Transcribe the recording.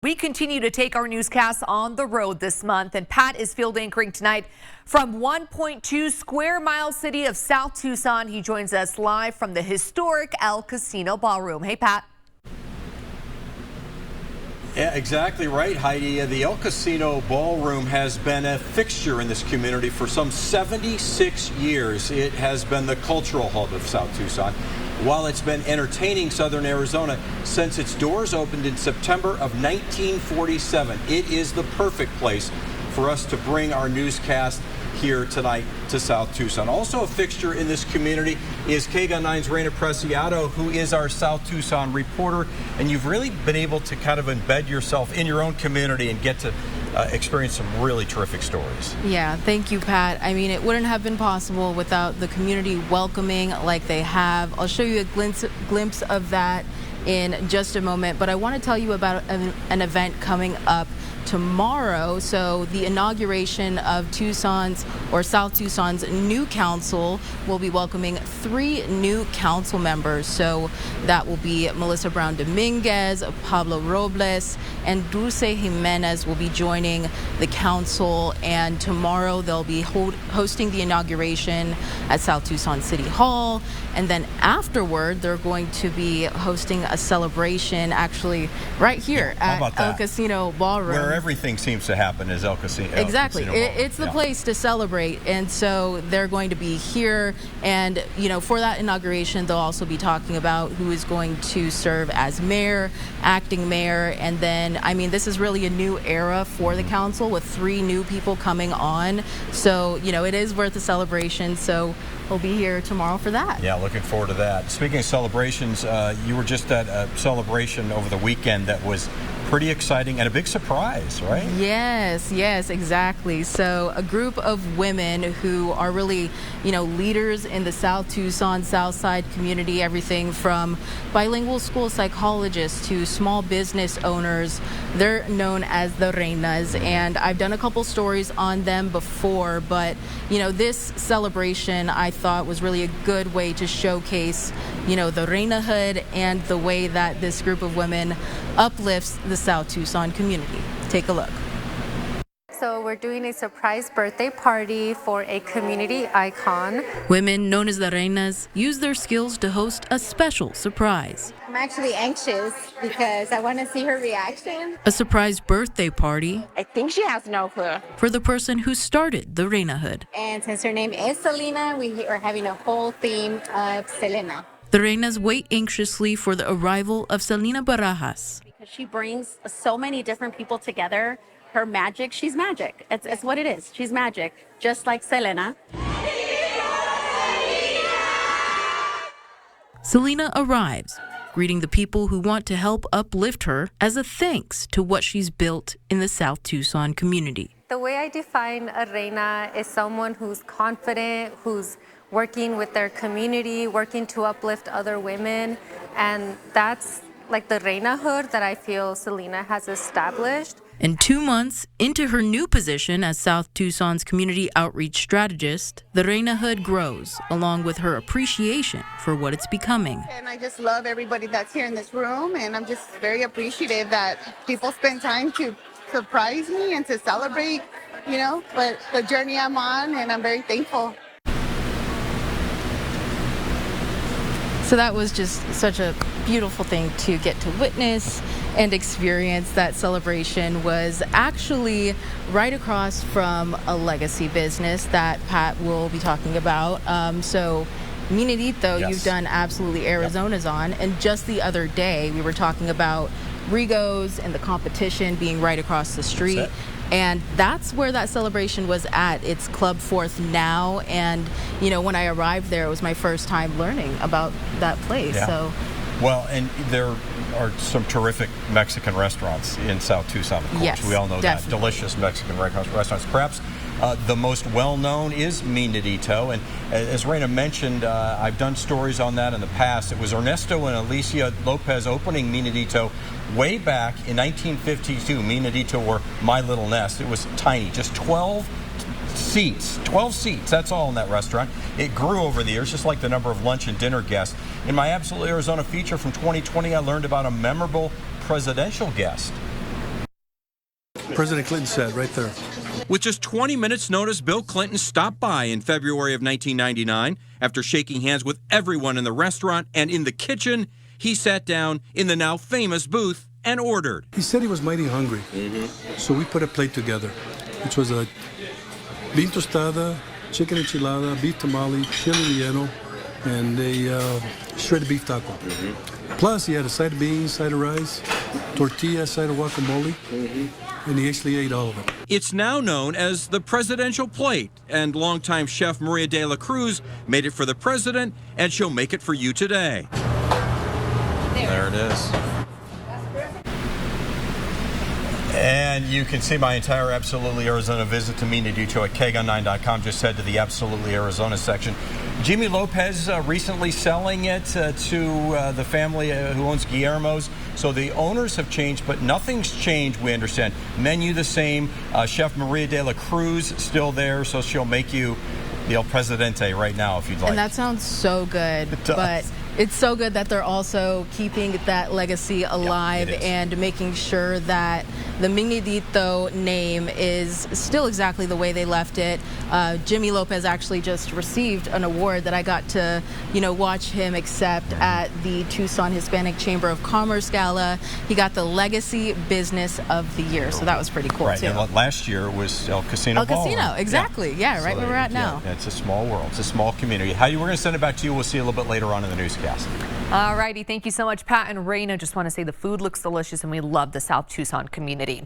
We continue to take our newscasts on the road this month, and Pat is field anchoring tonight from 1.2 square mile city of South Tucson. He joins us live from the historic El Casino Ballroom. Hey, Pat. Yeah, exactly right, Heidi. The El Casino Ballroom has been a fixture in this community for some 76 years. It has been the cultural hub of South Tucson, while it's been entertaining Southern Arizona since its doors opened in September of 1947. It is the perfect place for us to bring our newscast here tonight to South Tucson. Also a fixture in this community is KGUN 9's Reyna Preciado, who is our South Tucson reporter, and you've really been able to kind of embed yourself in your own community and get to experience some really terrific stories. Yeah, thank you, Pat. I mean, it wouldn't have been possible without the community welcoming like they have. I'll show you a glimpse of that in just a moment, but I want to tell you about an event coming up tomorrow. So the inauguration of Tucson's or South Tucson's new council will be welcoming 3 new council members. So that will be Melissa Brown Dominguez, Pablo Robles, and Dulce Jimenez will be joining the council. And tomorrow they'll be hosting the inauguration at South Tucson City Hall. And then afterward, they're going to be hosting a celebration actually right here at El Casino Ballroom. Where everything seems to happen is El Casino. Exactly. It's the yeah. place to celebrate. And so they're going to be here. And, you know, for that inauguration, they'll also be talking about who is going to serve as mayor, acting mayor. And then, I mean, this is really a new era for the council with 3 new people coming on. So, you know, it is worth a celebration. So we'll be here tomorrow for that. Yeah, looking forward to that. Speaking of celebrations, you were just at a celebration over the weekend that was pretty exciting and a big surprise, right? Yes, exactly. So a group of women who are really, you know, leaders in the South Tucson, South Side community, everything from bilingual school psychologists to small business owners. They're known as the Reinas, and I've done a couple stories on them before, but, you know, this celebration I thought was really a good way to showcase, you know, the Reinahood and the way that this group of women uplifts the South Tucson community. Take a look. So we're doing a surprise birthday party for a community icon. Women known as the Reinas use their skills to host a special surprise. I'm actually anxious because I want to see her reaction. A surprise birthday party. I think she has no clue. For the person who started the Reinahood. And since her name is Selena, we are having a whole theme of Selena. The Reinas wait anxiously for the arrival of Selena Barajas. Because she brings so many different people together. Her magic, she's magic. It's what it is. She's magic, just like Selena. Selena arrives, greeting the people who want to help uplift her as a thanks to what she's built in the South Tucson community. The way I define a reina is someone who's confident, who's working with their community, working to uplift other women, and that's like the reinahood that I feel Selena has established. And 2 months into her new position as South Tucson's community outreach strategist, the Reinahood grows, along with her appreciation for what it's becoming. And I just love everybody that's here in this room, and I'm just very appreciative that people spend time to surprise me and to celebrate, you know, but the journey I'm on, and I'm very thankful. So that was just such a beautiful thing to get to witness and experience. That celebration was actually right across from a legacy business that Pat will be talking about. So Minidito, yes. You've done absolutely Arizona's on. And just the other day, we were talking about Rigo's and the competition being right across the street. And that's where that celebration was at. It's Club Fourth now. And, you know, when I arrived there, it was my first time learning about that place. Yeah. So, well, and there are some terrific Mexican restaurants in South Tucson, of course. Yes, we all know definitely. that. Delicious Mexican restaurants. Perhaps the most well-known is Minidito. And as Reyna mentioned, I've done stories on that in the past. It was Ernesto and Alicia Lopez opening Minidito way back in 1952. Minidito, or My Little Nest. It was tiny, just 12 seats, that's all in that restaurant. It grew over the years, just like the number of lunch and dinner guests. In my Absolute Arizona feature from 2020, I learned about a memorable presidential guest President Clinton sat right there. With just 20 minutes notice, Bill Clinton stopped by in February of 1999. After shaking hands with everyone in the restaurant and in the kitchen, he sat down in the now famous booth and ordered. He said he was mighty hungry, so we put a plate together, which was a bean tostada, chicken enchilada, beef tamale, chili relleno, and a shredded beef taco. Plus, he had a side of beans, side of rice, tortilla, side of guacamole, and he actually ate all of it. It's now known as the presidential plate, and longtime chef Maria de la Cruz made it for the president, and she'll make it for you today. There it is. And you can see my entire Absolutely Arizona visit to Mina Ducho at KGUN9.com. Just head to the Absolutely Arizona section. Jimmy Lopez recently selling it to the family who owns Guillermo's. So the owners have changed, but nothing's changed, we understand. Menu the same. Chef Maria de la Cruz still there, so she'll make you the El Presidente right now if you'd like. And that sounds so good, but it's so good that they're also keeping that legacy alive and making sure that the Mignidito name is still exactly the way they left it. Jimmy Lopez actually just received an award that I got to, watch him accept at the Tucson Hispanic Chamber of Commerce Gala. He got the Legacy Business of the Year, so that was pretty cool too. And last year was El Casino Ballroom. Casino, exactly. Yeah, right where we're at now. It's a small world. It's a small community. Heidi, we're going to send it back to you. We'll see you a little bit later on in the newscast. All righty. Thank you so much, Pat and Reyna. Just want to say the food looks delicious and we love the South Tucson community.